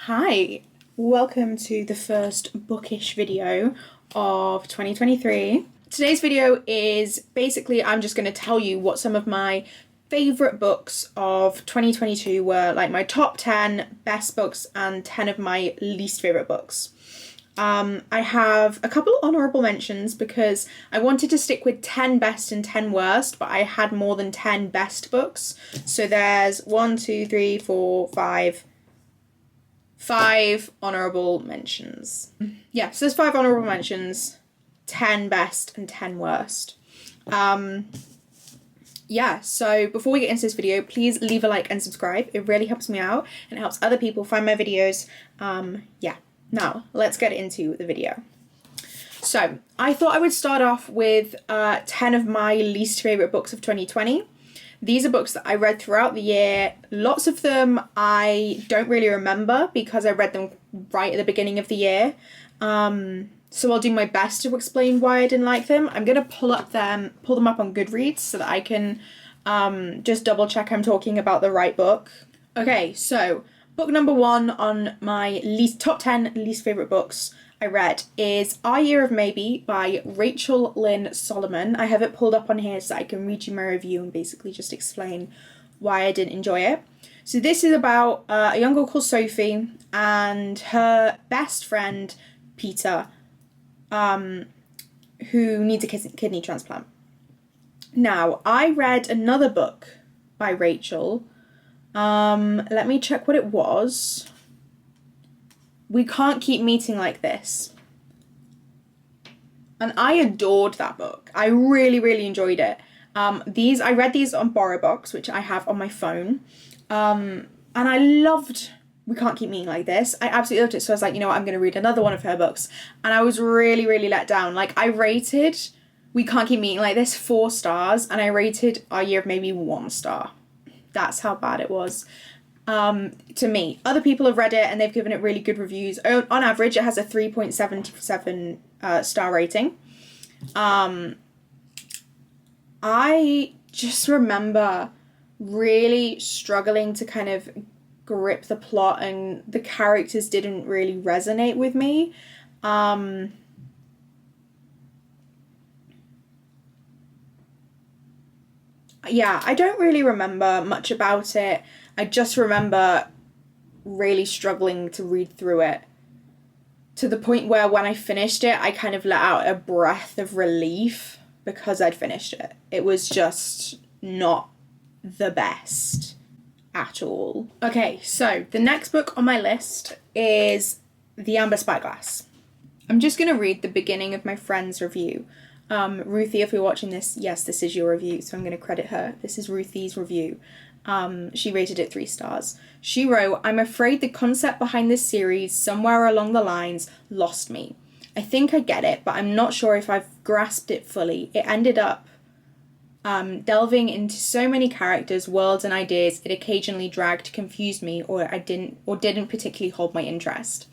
Hi, welcome to the first bookish video of 2023. Today's video is basically I'm just going to tell you what some of my favourite books of 2022 were, like my top 10 best books and 10 of my least favourite books. I have a couple honourable mentions because I wanted to stick with 10 best and 10 worst, but I had more than 10 best books. So there's 5 honourable mentions. Yeah, so there's 5 honourable mentions, 10 best and 10 worst. Yeah, so before we get into this video, please leave a like and subscribe. It really helps me out and it helps other people find my videos. Yeah, now let's get into the video. So I thought I would start off with 10 of my least favourite books of 2020. These are books that I read throughout the year. Lots of them I don't really remember because I read them right at the beginning of the year. So I'll do my best to explain why I didn't like them. I'm going to pull them up on Goodreads so that I can just double check I'm talking about the right book. Okay, so book number 1 on my top 10 least favourite books I read is Our Year of Maybe by Rachel Lynn Solomon. I have it pulled up on here so I can read you my review and basically just explain why I didn't enjoy it. So this is about a young girl called Sophie and her best friend Peter, who needs a kidney transplant. Now, I read another book by Rachel. Let me check what it was. We Can't Keep Meeting Like This. And I adored that book. I really, really enjoyed it. I read these on BorrowBox, which I have on my phone. And I loved We Can't Keep Meeting Like This. I absolutely loved it. So I was like, you know what, I'm going to read another one of her books. And I was really, really let down. Like, I rated We Can't Keep Meeting Like This 4 stars. And I rated Our Year of Maybe 1 star. That's how bad it was. To me. Other people have read it and they've given it really good reviews. On average, it has a 3.77 star rating. I just remember really struggling to kind of grip the plot, and the characters didn't really resonate with me. Yeah, I don't really remember much about it. I just remember really struggling to read through it, to the point where when I finished it, I kind of let out a breath of relief because I'd finished it. It was just not the best at all. Okay, so the next book on my list is The Amber Spyglass. I'm just going to read the beginning of my friend's review. Ruthie, if you're watching this, yes, this is your review, so I'm going to credit her. This is Ruthie's review. She rated it 3 stars. She wrote, "I'm afraid the concept behind this series, somewhere along the lines, lost me. I think I get it, but I'm not sure if I've grasped it fully. It ended up delving into so many characters, worlds, and ideas. It occasionally dragged to confuse me, or didn't particularly hold my interest."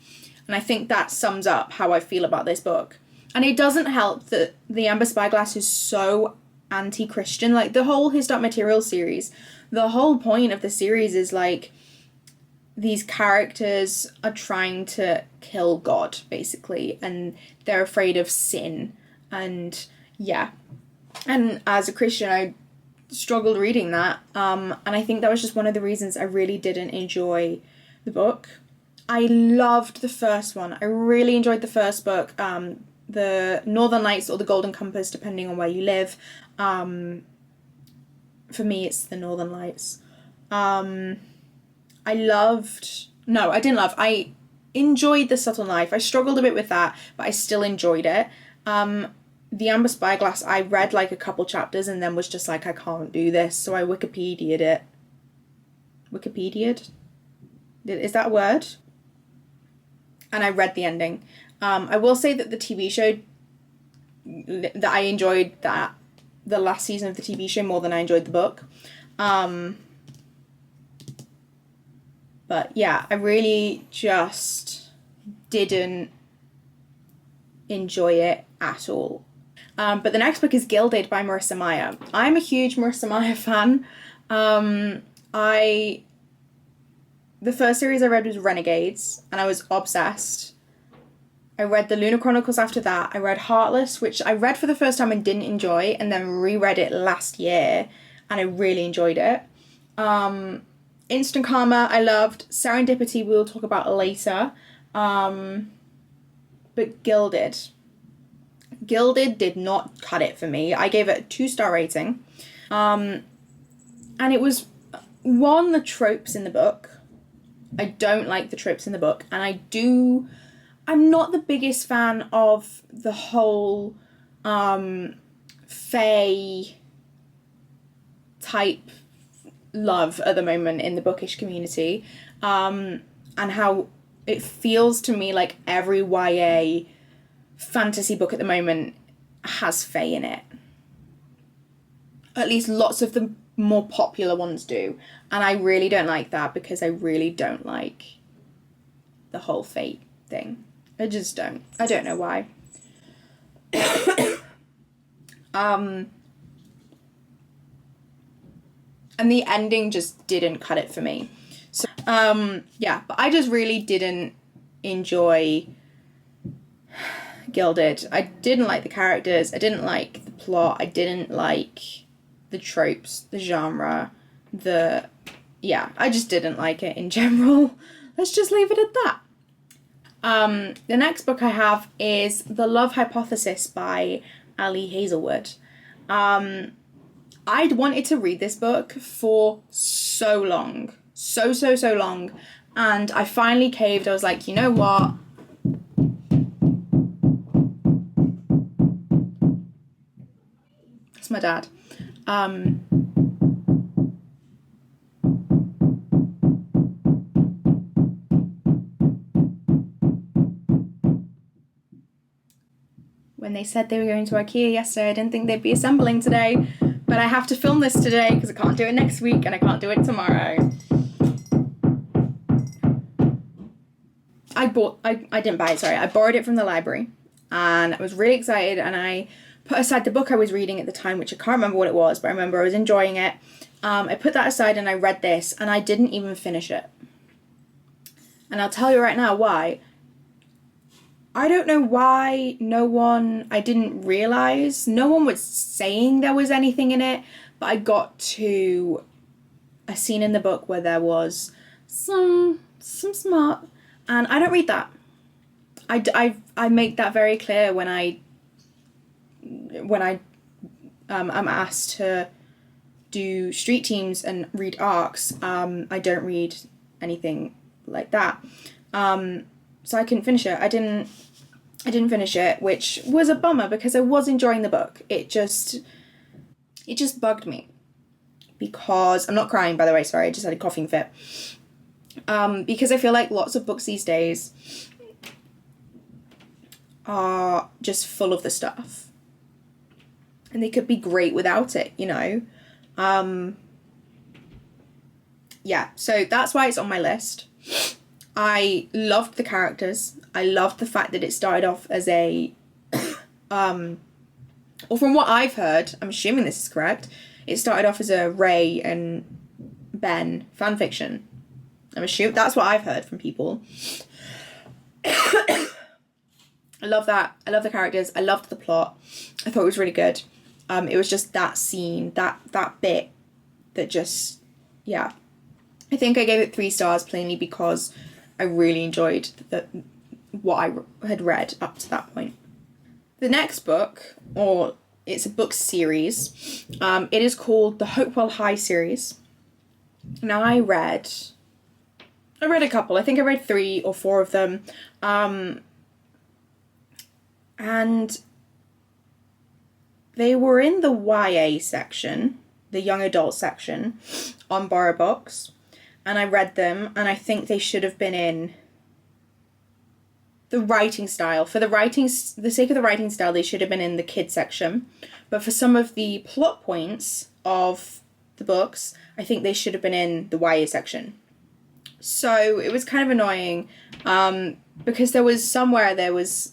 And I think that sums up how I feel about this book. And it doesn't help that The Amber Spyglass is so anti-Christian. Like, the whole His Dark Materials series, the whole point of the series is like these characters are trying to kill God, basically, and they're afraid of sin. And yeah, and as a Christian, I struggled reading that, and I think that was just one of the reasons I really didn't enjoy the book. I loved the first one. I really enjoyed the first book, The Northern Lights or The Golden Compass, depending on where you live. For me, it's The Northern Lights. I enjoyed The Subtle Knife. I struggled a bit with that, but I still enjoyed it. The Amber Spyglass, I read like a couple chapters and then was just like, I can't do this, so I Wikipedia'd it. Wikipedia'd? Is that a word? And I read the ending. I will say that the TV show, that I enjoyed the last season of the TV show more than I enjoyed the book. But yeah, I really just didn't enjoy it at all. But the next book is Gilded by Marissa Meyer. I'm a huge Marissa Meyer fan. I the first series I read was Renegades, and I was obsessed. I read the Lunar Chronicles after that. I read Heartless, which I read for the first time and didn't enjoy, and then reread it last year, and I really enjoyed it. Instant Karma, I loved. Serendipity, we'll talk about later. But Gilded did not cut it for me. I gave it a 2-star rating. And it was, one, the tropes in the book. I don't like the tropes in the book. And I'm not the biggest fan of the whole fae type love at the moment in the bookish community. And how it feels to me like every YA fantasy book at the moment has fae in it. At least lots of the more popular ones do. And I really don't like that, because I really don't like the whole fae thing. I just don't. I don't know why. And the ending just didn't cut it for me. So, yeah, but I just really didn't enjoy Gilded. I didn't like the characters. I didn't like the plot. I didn't like the tropes, the genre, I just didn't like it in general. Let's just leave it at that. The next book I have is The Love Hypothesis by Ali Hazelwood. I'd wanted to read this book for so long. So long. And I finally caved. I was like, you know what? That's my dad. When they said they were going to IKEA yesterday, I didn't think they'd be assembling today, but I have to film this today because I can't do it next week and I can't do it tomorrow. I didn't buy it, sorry. I borrowed it from the library and I was really excited, and I put aside the book I was reading at the time, which I can't remember what it was, but I remember I was enjoying it. I put that aside and I read this, and I didn't even finish it. And I'll tell you right now why. I don't know why I didn't realise, no one was saying there was anything in it, but I got to a scene in the book where there was some smart, and I don't read that. I make that very clear when I'm asked to do street teams and read arcs. I don't read anything like that. So I couldn't finish it. I didn't finish it, which was a bummer because I was enjoying the book. It just bugged me. Because I'm not crying, by the way, sorry, I just had a coughing fit. Because I feel like lots of books these days are just full of the stuff. And they could be great without it, you know? Yeah, so that's why it's on my list. I loved the characters. I loved the fact that it started off as a, or from what I've heard, I'm assuming this is correct, it started off as a Ray and Ben fanfiction. I'm assuming, that's what I've heard from people. I love that. I love the characters. I loved the plot. I thought it was really good. It was just that scene, that bit that just, yeah. I think I gave it 3 stars plainly because I really enjoyed what I had read up to that point. The next book, or it's a book series, it is called the Hopewell High series. Now I read a couple. I think I read 3 or 4 of them. And they were in the YA section, the young adult section, on Borrow Books. And I read them, and I think they should have been in the writing style. For the sake of the writing style, they should have been in the kids section. But for some of the plot points of the books, I think they should have been in the YA section. So it was kind of annoying, because there was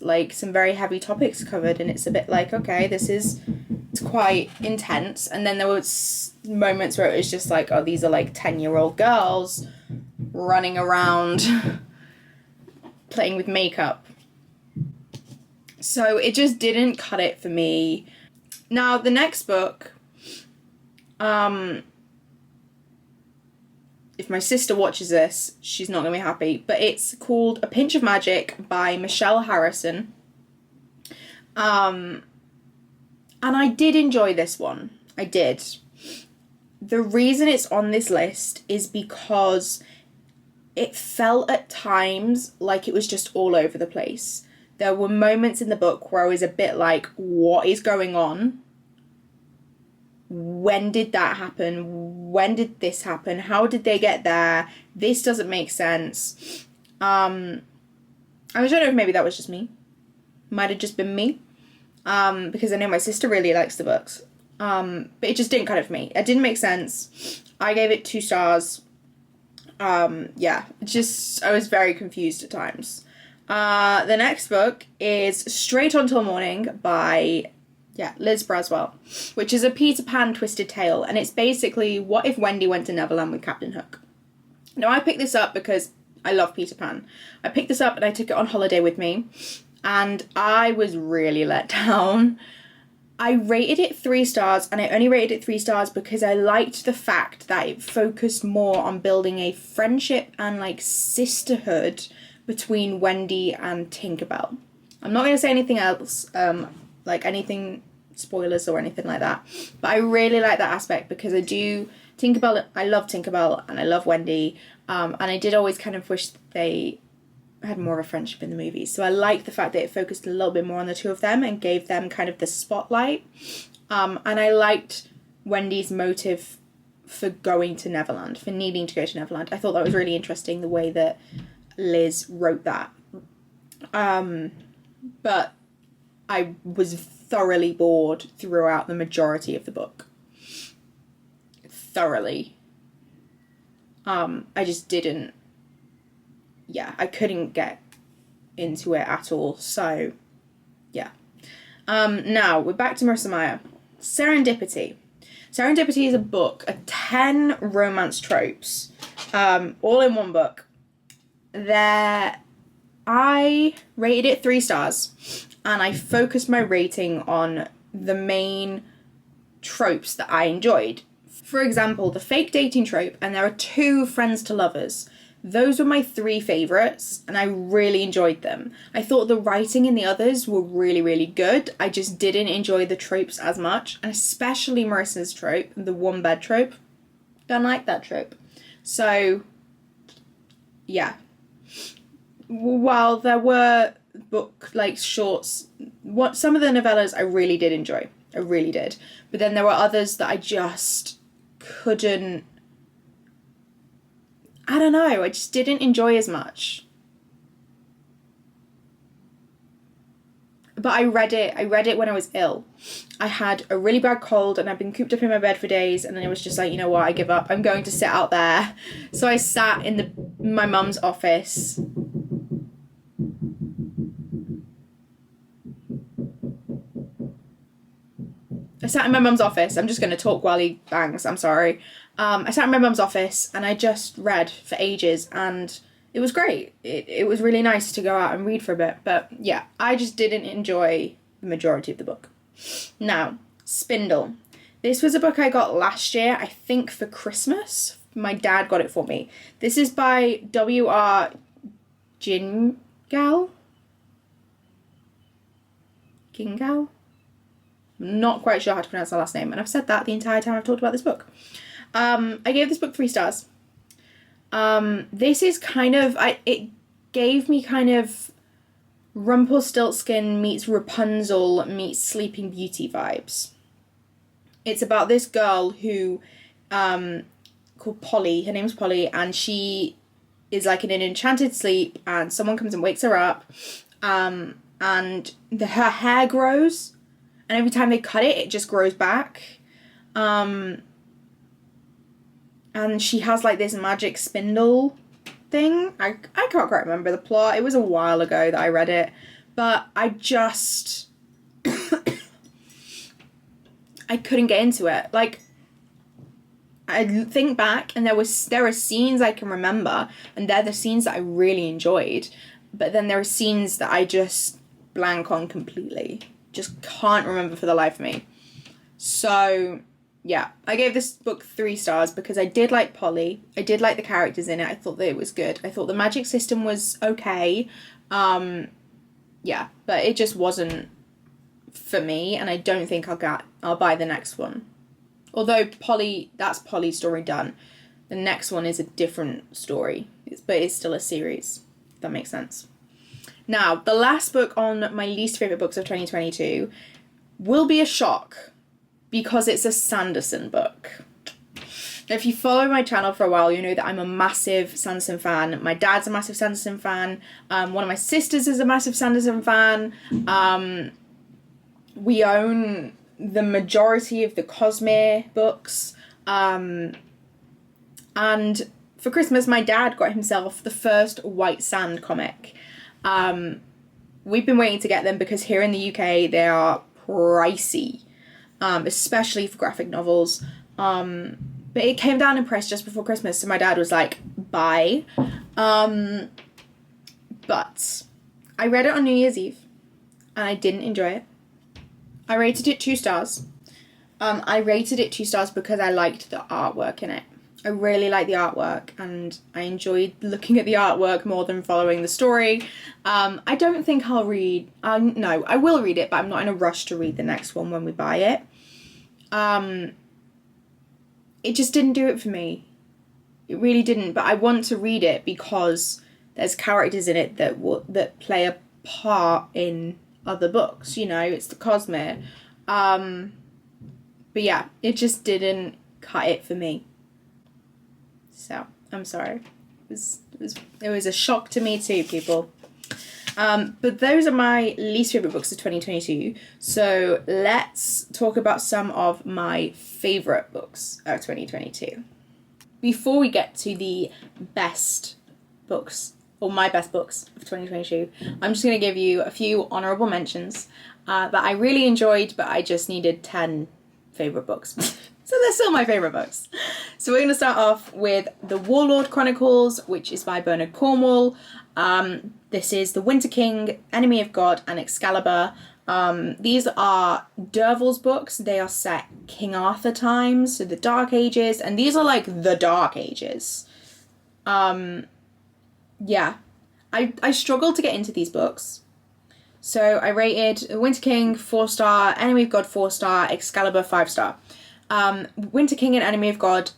like some very heavy topics covered, and it's a bit like, okay, it's quite intense. And then there was moments where it was just like, oh, these are like 10-year-old girls running around playing with makeup. So it just didn't cut it for me. Now, the next book, if my sister watches this, she's not going to be happy, but it's called A Pinch of Magic by Michelle Harrison. And I did enjoy this one. I did. The reason it's on this list is because it felt at times like it was just all over the place. There were moments in the book where I was a bit like, what is going on? When did that happen? When did this happen? How did they get there? This doesn't make sense. I don't know if maybe that was just me. Might have just been me. Because I know my sister really likes the books. But it just didn't cut it for me. It didn't make sense. I gave it 2 stars. Yeah, I was very confused at times. The next book is Straight On Till Morning by, Liz Braswell, which is a Peter Pan twisted tale, and it's basically what if Wendy went to Neverland with Captain Hook. Now, I picked this up because I love Peter Pan. I picked this up and I took it on holiday with me, and I was really let down. I rated it 3 stars, and I only rated it 3 stars because I liked the fact that it focused more on building a friendship and, like, sisterhood between Wendy and Tinkerbell. I'm not going to say anything else, anything spoilers or anything like that, but I really like that aspect because I love Tinkerbell and I love Wendy, and I did always kind of wish they had more of a friendship in the movies. So I like the fact that it focused a little bit more on the 2 of them and gave them kind of the spotlight, and I liked Wendy's motive for going to Neverland, for needing to go to Neverland. I thought that was really interesting, the way that Liz wrote that. But I was thoroughly bored throughout the majority of the book. Thoroughly. I just didn't... I couldn't get into it at all. So, now, we're back to Marissa Meyer. Serendipity. Serendipity is a book, 10 romance tropes, all in one book. I rated it 3 stars, and I focused my rating on the main tropes that I enjoyed. For example, the fake dating trope, and there are 2 friends to lovers. Those were my 3 favourites, and I really enjoyed them. I thought the writing in the others were really, really good. I just didn't enjoy the tropes as much, and especially Marissa's trope, the 1-bed trope. Don't like that trope. So, while there were shorts, some of the novellas I really did enjoy. I really did. But then there were others that I just couldn't... I don't know, I just didn't enjoy as much. But I read it when I was ill. I had a really bad cold and I'd been cooped up in my bed for days, and then it was just like, you know what, I give up. I'm going to sit out there. So I sat in my mum's office. I'm just going to talk while he bangs, I'm sorry. I sat in my mum's office and I just read for ages, and it was great. It was really nice to go out and read for a bit. But yeah, I just didn't enjoy the majority of the book. Now, Spindle. This was a book I got last year, I think for Christmas. My dad got it for me. This is by W.R. Gingal? I'm not quite sure how to pronounce the last name, and I've said that the entire time I've talked about this book. I gave this book 3 stars. This is it gave me kind of Rumpelstiltskin meets Rapunzel meets Sleeping Beauty vibes. It's about this girl who, called Polly, her name's Polly, and she is like in an enchanted sleep, and someone comes and wakes her up, and her hair grows, and every time they cut it, it just grows back. And she has like this magic spindle thing. I can't quite remember the plot. It was a while ago that I read it, but I just I couldn't get into it. Like, I think back and there are scenes I can remember, and they're the scenes that I really enjoyed, but then there are scenes that I just blank on completely. Just can't remember for the life of me. So, yeah, I gave this book 3 stars because I did like Polly. I did like the characters in it. I thought that it was good. I thought the magic system was okay. Yeah, but it just wasn't for me, and I don't think I'll buy the next one. Although that's Polly's story done. The next one is a different story, but it's still a series. If that makes sense. Now, the last book on my least favourite books of 2022 will be a shock because it's a Sanderson book. Now, if you follow my channel for a while, you know that I'm a massive Sanderson fan. My dad's a massive Sanderson fan. One of my sisters is a massive Sanderson fan. We own the majority of the Cosmere books. And for Christmas, my dad got himself the first White Sand comic. We've been waiting to get them because here in the UK they are pricey, especially for graphic novels. But it came down in price just before Christmas, so my dad was like, buy. But I read it on New Year's Eve and I didn't enjoy it. I rated it 2 stars. I rated it 2 stars because I liked the artwork in it. I really like the artwork and I enjoyed looking at the artwork more than following the story. I don't think I'll read... no, I will read it, but I'm not in a rush to read the next one when we buy it. It just didn't do it for me. It really didn't, but I want to read it because there's characters in it that play a part in other books, you know, it's the Cosmere. But yeah, it just didn't cut it for me. So, I'm sorry. It was a shock to me too, people. But those are my least favourite books of 2022. So let's talk about some of my favourite books of 2022. Before we get to the best books, or my best books of 2022, I'm just going to give you a few honourable mentions that I really enjoyed, but I just needed 10 favourite books. So they're still my favourite books. So we're going to start off with The Warlord Chronicles, which is by Bernard Cornwell. This is The Winter King, Enemy of God, and Excalibur. These are Dervahl's books. They are set King Arthur times, so the Dark Ages, and these are like the Dark Ages. Yeah. I struggled to get into these books. So I rated The Winter King 4-star, Enemy of God 4-star, Excalibur 5-star. Winter King and Enemy of God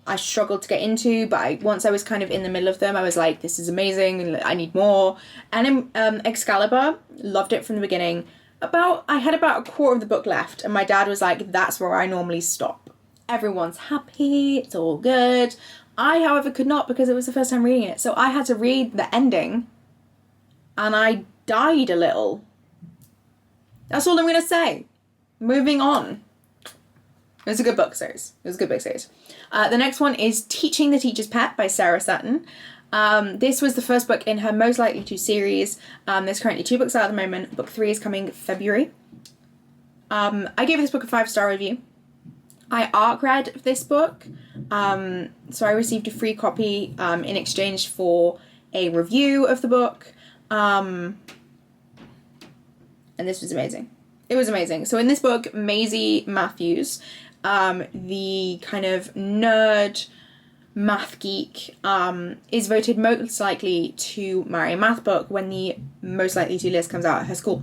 I struggled to get into, but once I was kind of in the middle of them, I was like, this is amazing, I need more. And Excalibur, loved it from the beginning. I had about a quarter of the book left, and my dad was like, that's where I normally stop. Everyone's happy, it's all good. I, however, could not because it was the first time reading it. So I had to read the ending, and I died a little. That's all I'm going to say. Moving on. It was a good book series. The next one is Teaching the Teacher's Pet by Sarah Sutton. This was the first book in her Most Likely To series. There's currently 2 books out at the moment. Book 3 is coming February. I gave this book a 5-star review. I arc read this book, so I received a free copy in exchange for a review of the book. And this was amazing. It was amazing. So in this book, Maisie Matthews, the kind of nerd math geek, is voted most likely to marry a math book when the Most Likely To list comes out at her school.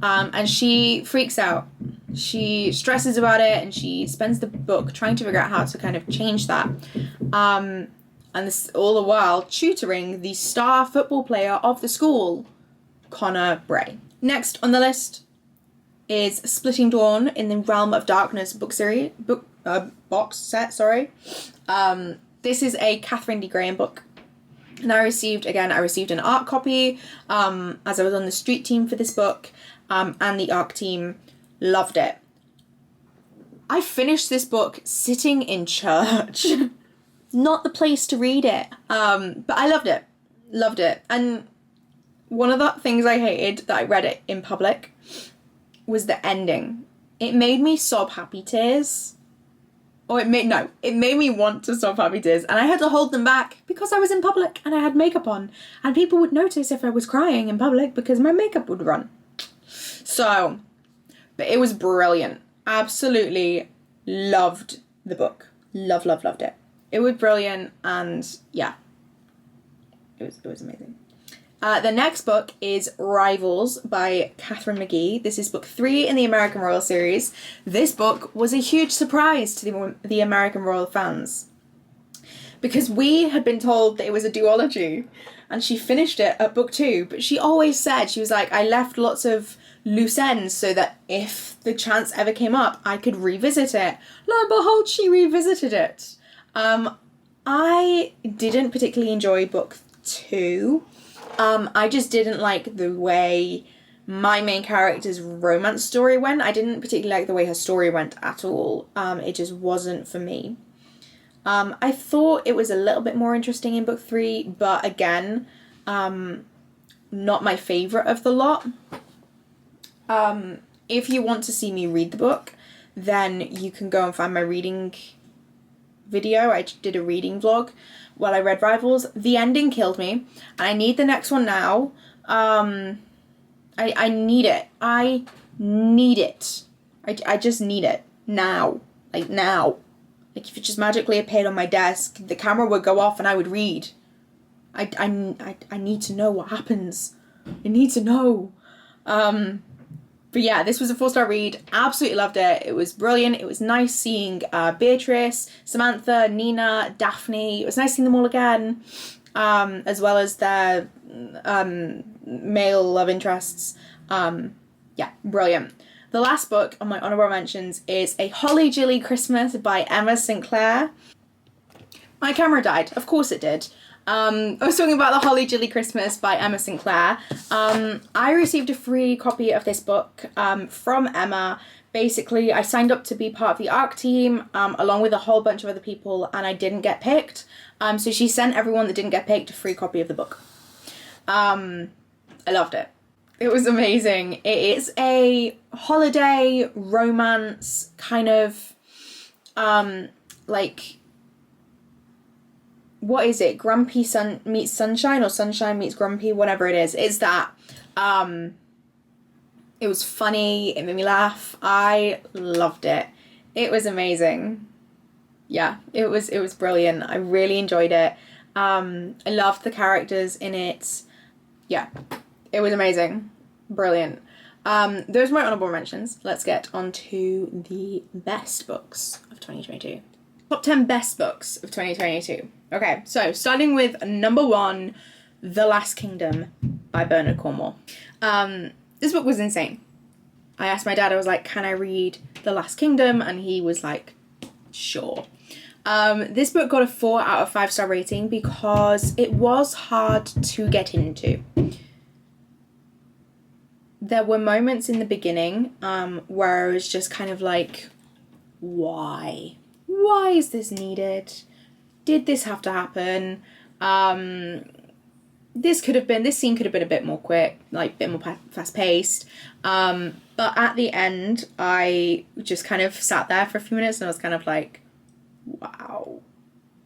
And she freaks out. She stresses about it and she spends the book trying to figure out how to kind of change that. And this all the while tutoring the star football player of the school, Connor Bray. Next on the list is Splitting Dawn in the Realm of Darkness box set. This is a Catherine D. Graham book, and I received an art copy as I was on the street team for this book, and the ARC team loved it. I finished this book sitting in church. Not the place to read it, but I loved it. And one of the things I hated that I read it in public was the ending. It made me sob happy tears. Or it made me want to stop happy tears, and I had to hold them back because I was in public and I had makeup on, and people would notice if I was crying in public because my makeup would run. So, but it was brilliant. Absolutely loved the book. Loved it. It was brilliant, and yeah, it was amazing. The next book is Rivals by Catherine McGee. This is book 3 in the American Royal series. This book was a huge surprise to the American Royal fans, because we had been told that it was a duology, and she finished it at book 2, but she always said, she was like, I left lots of loose ends so that if the chance ever came up, I could revisit it. Lo and behold, she revisited it. I didn't particularly enjoy book 2. I just didn't like the way my main character's romance story went. I didn't particularly like the way her story went at all. It just wasn't for me. I thought it was a little bit more interesting in book 3, but again, not my favourite of the lot. If you want to see me read the book, then you can go and find my reading video. I did a reading vlog while I read Rivals. The ending killed me, and I need the next one now. I need it. I need it. I just need it now. Like now. Like if it just magically appeared on my desk, the camera would go off and I would read. I need to know what happens. I need to know. But yeah, this was a 4-star read. Absolutely loved it. It was brilliant. It was nice seeing Beatrice, Samantha, Nina, Daphne. It was nice seeing them all again, as well as their male love interests. Yeah, brilliant. The last book on my honourable mentions is A Holly Jolly Christmas by Emma Sinclair. My camera died. Of course it did. I was talking about The Holly Jolly Christmas by Emma Sinclair. I received a free copy of this book from Emma. Basically, I signed up to be part of the ARC team along with a whole bunch of other people, and I didn't get picked. So she sent everyone that didn't get picked a free copy of the book. I loved it. It was amazing. It is a holiday romance kind of like, what is it? Grumpy Sun meets Sunshine, or Sunshine meets Grumpy, whatever it is. It's that. It was funny. It made me laugh. I loved it. It was amazing. Yeah, it was brilliant. I really enjoyed it. I loved the characters in it. Yeah, it was amazing. Brilliant. Those are my honourable mentions. Let's get on to the best books of 2022. Top 10 best books of 2022. Okay, so starting with number 1, The Last Kingdom by Bernard Cornwell. This book was insane. I asked my dad, I was like, can I read The Last Kingdom? And he was like, sure. This book got a 4 out of 5 star rating because it was hard to get into. There were moments in the beginning where I was just kind of like, why? Why is this needed? Did this have to happen? This scene could have been a bit more quick, like a bit more fast paced. But at the end, I just kind of sat there for a few minutes and I was kind of like,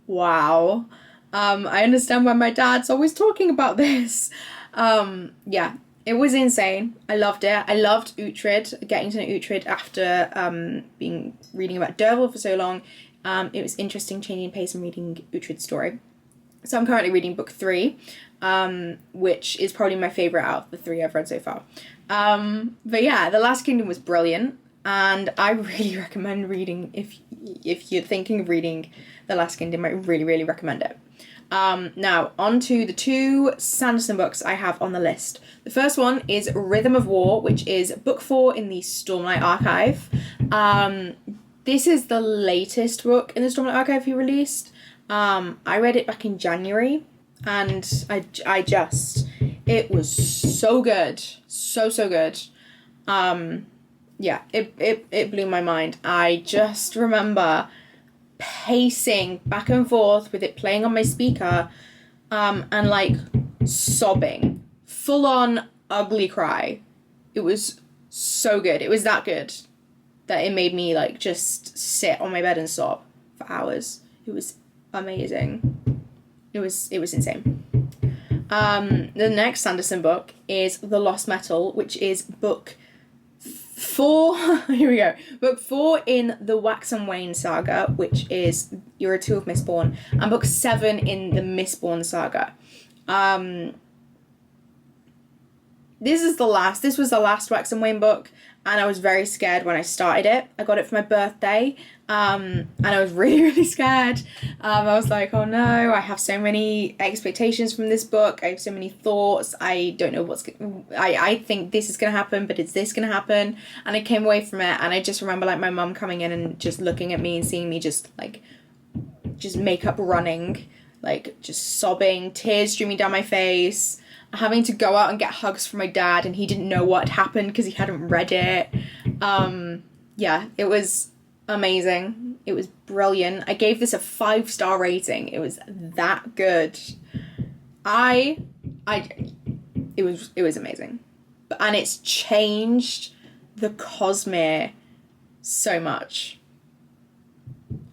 wow. I understand why my dad's always talking about this. Yeah, it was insane. I loved it. I loved Uhtred, getting to know Uhtred after reading about Derval for so long. It was interesting changing pace and reading Uhtred's story. So I'm currently reading book 3, which is probably my favourite out of the 3 I've read so far. But yeah, The Last Kingdom was brilliant, and I really recommend reading, if you're thinking of reading The Last Kingdom, I really, really recommend it. Now, on to the 2 Sanderson books I have on the list. The first one is Rhythm of War, which is book 4 in the Stormlight Archive. This is the latest book in the Stormlight Archive he released. I read it back in January, and it was so good. So good. Yeah, it blew my mind. I just remember pacing back and forth with it playing on my speaker, and like sobbing. Full on ugly cry. It was so good. It was that good that it made me like just sit on my bed and sob. for hours. It was amazing. It was insane. The next Sanderson book is The Lost Metal, which is book 4. Here we go. Book 4 in the Wax and Wayne saga, which is You're a Two of Mistborn, and book 7 in the Mistborn saga. This was the last Wax and Wayne book, and I was very scared when I started it. I got it for my birthday, and I was really, really scared. I was like, oh no, I have so many expectations from this book. I have so many thoughts. I don't know I think this is going to happen, but is this going to happen? And I came away from it, and I just remember like my mum coming in and just looking at me and seeing me just makeup running, like just sobbing, tears streaming down my face, having to go out and get hugs from my dad, and he didn't know what had happened because he hadn't read it. Yeah, it was amazing. It was brilliant. I gave this a 5-star rating. It was that good. It was amazing. And it's changed the Cosmere so much.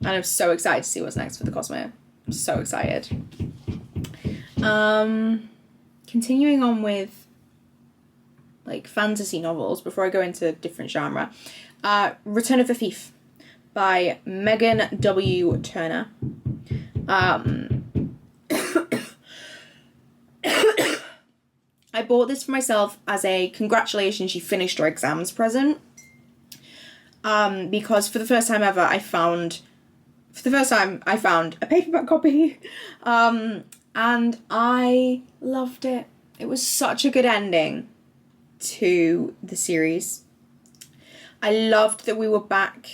And I'm so excited to see what's next for the Cosmere. I'm so excited. Continuing on with like fantasy novels before I go into a different genre. Return of the Thief by Megan W. Turner. I bought this for myself as a congratulations, you finished your exams present. Because for the first time ever I found a paperback copy. And I loved it. It was such a good ending to the series. I loved that we were back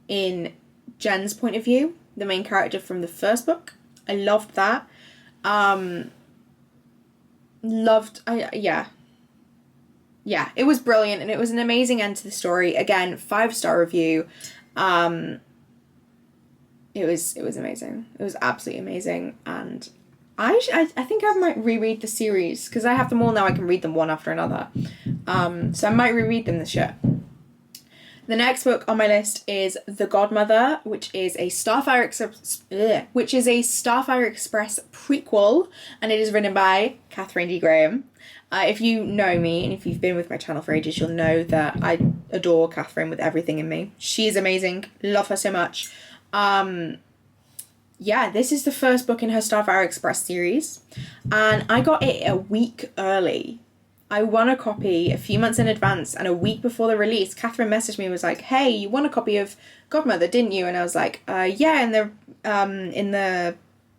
in Jen's point of view, the main character from the first book. I loved that. Yeah, it was brilliant, and it was an amazing end to the story. Again, 5-star review. It was amazing. It was absolutely amazing, and I think I might reread the series because I have them all now. I can read them one after another. So I might reread them this year. The next book on my list is The Godmother, which is a Starfire Express prequel, and it is written by Catherine D. Graham. If you know me and if you've been with my channel for ages, you'll know that I adore Catherine with everything in me. She is amazing. Love her so much. Yeah, this is the first book in her Starfire Express series, and I got it a week early. I won a copy a few months in advance, and a week before the release, Catherine messaged me and was like, hey, you won a copy of Godmother, didn't you? And I was like, yeah, in the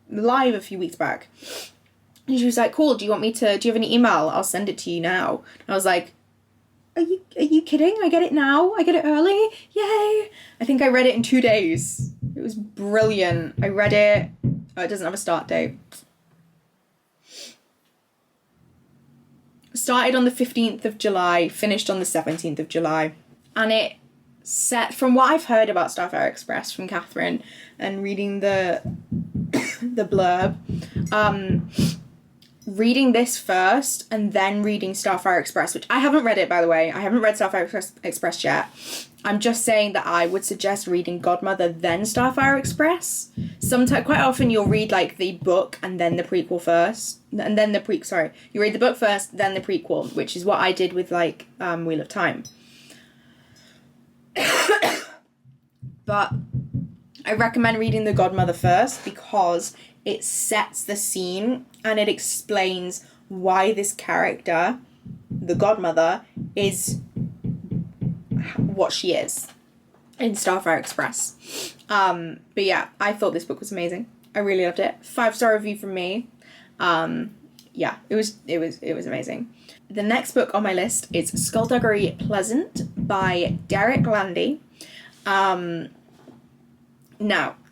live a few weeks back. And she was like, cool, do you have any email? I'll send it to you now. And I was like, are you kidding? I get it now? I get it early? Yay! I think I read it in 2 days. It was brilliant. I read it. Oh, it doesn't have a start date. Started on the 15th of July, finished on the 17th of July. And it set, from what I've heard about Starfire Express from Catherine and reading the blurb, reading this first and then reading Starfire Express, which I haven't read it, by the way. I haven't read Starfire Express yet. I'm just saying that I would suggest reading Godmother, then Starfire Express. Sometimes, quite often, you'll read like the book and then the prequel first, and then you read the book first, then the prequel, which is what I did with like Wheel of Time. But I recommend reading The Godmother first because it sets the scene and it explains why this character, the Godmother, is what she is in Starfire Express. But yeah, I thought this book was amazing. I really loved it. 5-star review from me. Yeah, it was amazing. The next book on my list is Skullduggery Pleasant by Derek Landy. Now,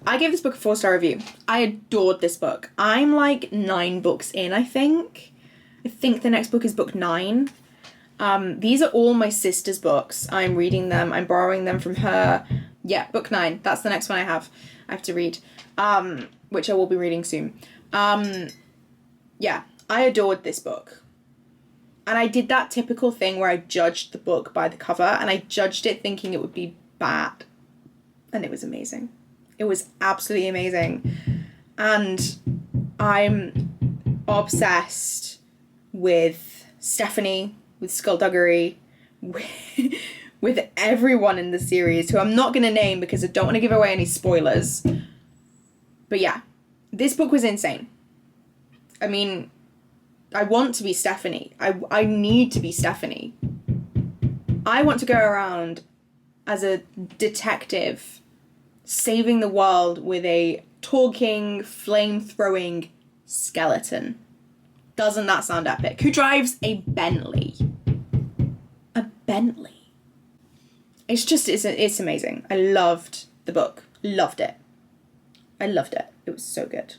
I gave this book a 4-star review. I adored this book. I'm like 9 books in, I think. I think the next book is book 9. These are all my sister's books. I'm reading them. I'm borrowing them from her. Yeah, book 9. That's the next one I have to read, which I will be reading soon. Yeah, I adored this book. And I did that typical thing where I judged the book by the cover, and I judged it thinking it would be bad. and it was amazing. It was absolutely amazing. And I'm obsessed with Stephanie, with Skullduggery, with everyone in the series, who I'm not going to name because I don't want to give away any spoilers. But yeah, this book was insane. I mean, I want to be Stephanie. I need to be Stephanie. I want to go around as a detective, saving the world with a talking, flame-throwing skeleton. Doesn't that sound epic? Who drives a Bentley? A Bentley. It's amazing. I loved the book. Loved it. I loved it. It was so good.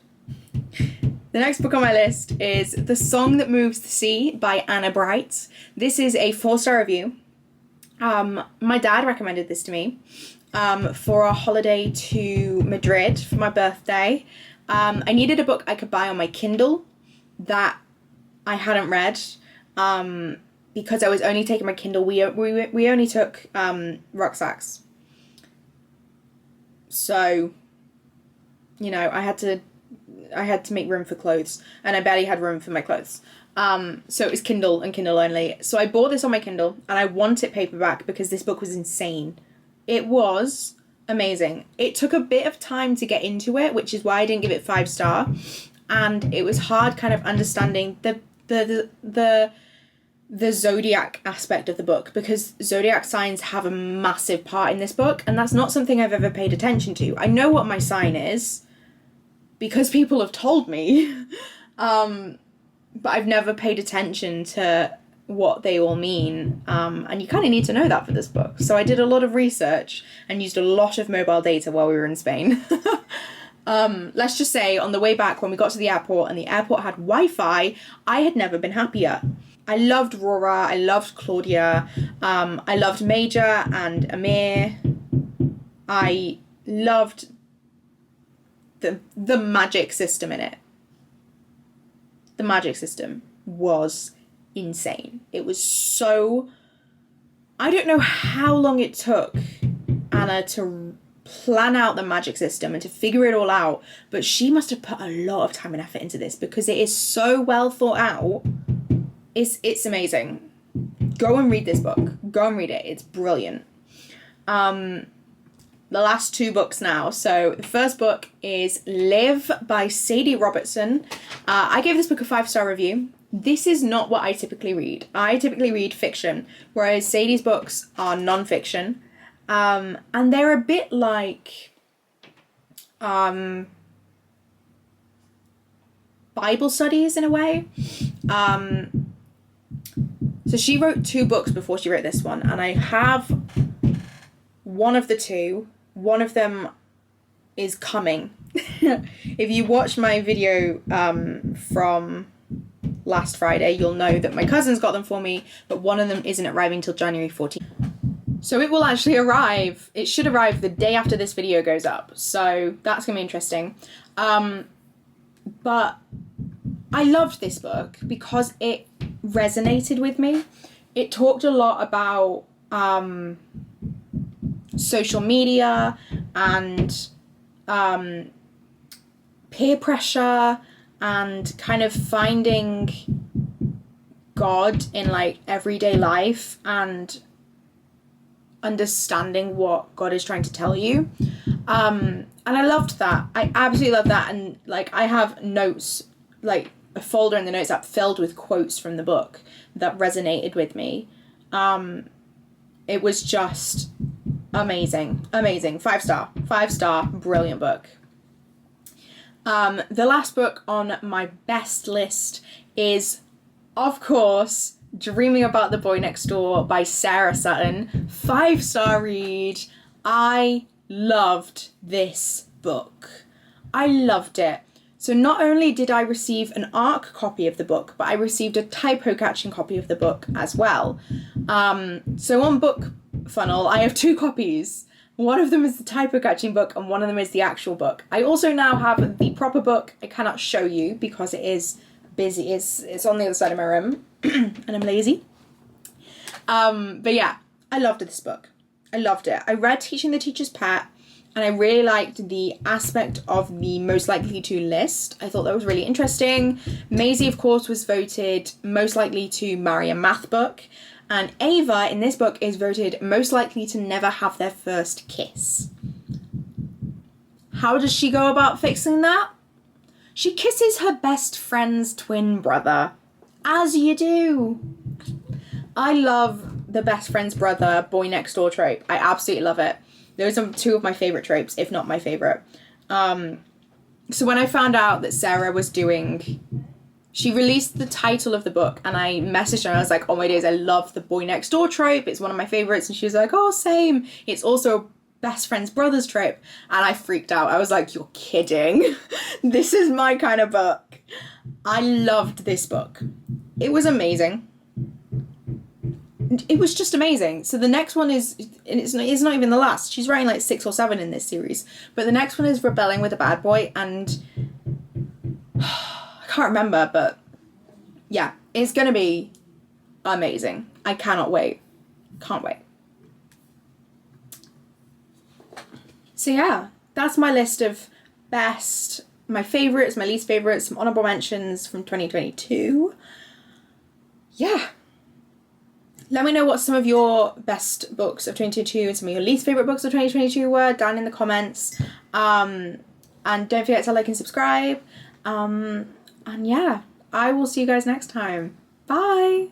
The next book on my list is The Song That Moves the Sea by Anna Bright. This is a 4-star review. My dad recommended this to me for a holiday to Madrid for my birthday. I needed a book I could buy on my Kindle that I hadn't read because I was only taking my Kindle. We only took rucksacks. So, you know, I had to make room for clothes, and I barely had room for my clothes. So it was Kindle and Kindle only. So I bought this on my Kindle, and I want it paperback because this book was insane. It was amazing. It took a bit of time to get into it, which is why I didn't give it 5-star. And it was hard kind of understanding the zodiac aspect of the book, because zodiac signs have a massive part in this book, and that's not something I've ever paid attention to. I know what my sign is because people have told me, but I've never paid attention to what they all mean, and you kind of need to know that for this book. So I did a lot of research and used a lot of mobile data while we were in Spain. Let's just say on the way back, when we got to the airport and the airport had Wi-Fi, I had never been happier. I loved Rora, I loved Claudia, I loved Major and Amir. I loved the magic system in it. The magic system was insane. It was so... I don't know how long it took Anna to plan out the magic system and to figure it all out, but she must have put a lot of time and effort into this because it is so well thought out. It's amazing. Go and read this book. Go and read it. It's brilliant. The last 2 books now. So the first book is Live by Sadie Robertson. I gave this book a 5-star review. This is not what I typically read. I typically read fiction, whereas Sadie's books are non-fiction. And they're a bit like Bible studies in a way. So she wrote 2 books before she wrote this one, and I have one of the 2. One of them is coming. If you watch my video from last Friday, you'll know that my cousins got them for me, but one of them isn't arriving till January 14th. So it will actually arrive. It should arrive the day after this video goes up. So that's going to be interesting. But I loved this book because it resonated with me. It talked a lot about social media and peer pressure and kind of finding God in like everyday life and understanding what God is trying to tell you. And I loved that. I absolutely loved that. And like I have notes, like a folder in the notes app filled with quotes from the book that resonated with me. It was just amazing. 5-star, brilliant book. The last book on my best list is, of course, Dreaming About the Boy Next Door by Sarah Sutton. 5-star read. I loved this book. I loved it. So not only did I receive an ARC copy of the book, but I received a typo catching copy of the book as well. So on Book Funnel, I have 2 copies. One of them is the typo catching book and one of them is the actual book. I also now have the proper book. I cannot show you because it is busy. It's on the other side of my room and I'm lazy. But yeah, I loved this book. I loved it. I read Teaching the Teacher's Pet And I really liked the aspect of the most likely to list. I thought that was really interesting. Maisie, of course, was voted most likely to marry a math book. And Ava, in this book, is voted most likely to never have their first kiss. How does she go about fixing that? She kisses her best friend's twin brother. As you do. I love the best friend's brother, boy next door trope. I absolutely love it. Those are two of my favourite tropes, if not my favourite. So when I found out that Sarah was doing... She released the title of the book, and I messaged her and I was like, oh my days, I love the boy next door trope. It's one of my favourites. And she was like, oh, same. It's also a best friend's brother's trope. And I freaked out. I was like, you're kidding. This is my kind of book. I loved this book. It was amazing. It was just amazing. So the next one is, it's not even the last. She's writing like 6 or 7 in this series. But the next one is Rebelling with a Bad Boy, and I can't remember, but yeah, it's going to be amazing. I cannot wait. Can't wait. So yeah, that's my list of best, my favourites, my least favourites, some honourable mentions from 2022. Yeah. Let me know what some of your best books of 2022 and some of your least favourite books of 2022 were down in the comments. And don't forget to like and subscribe. And yeah, I will see you guys next time. Bye!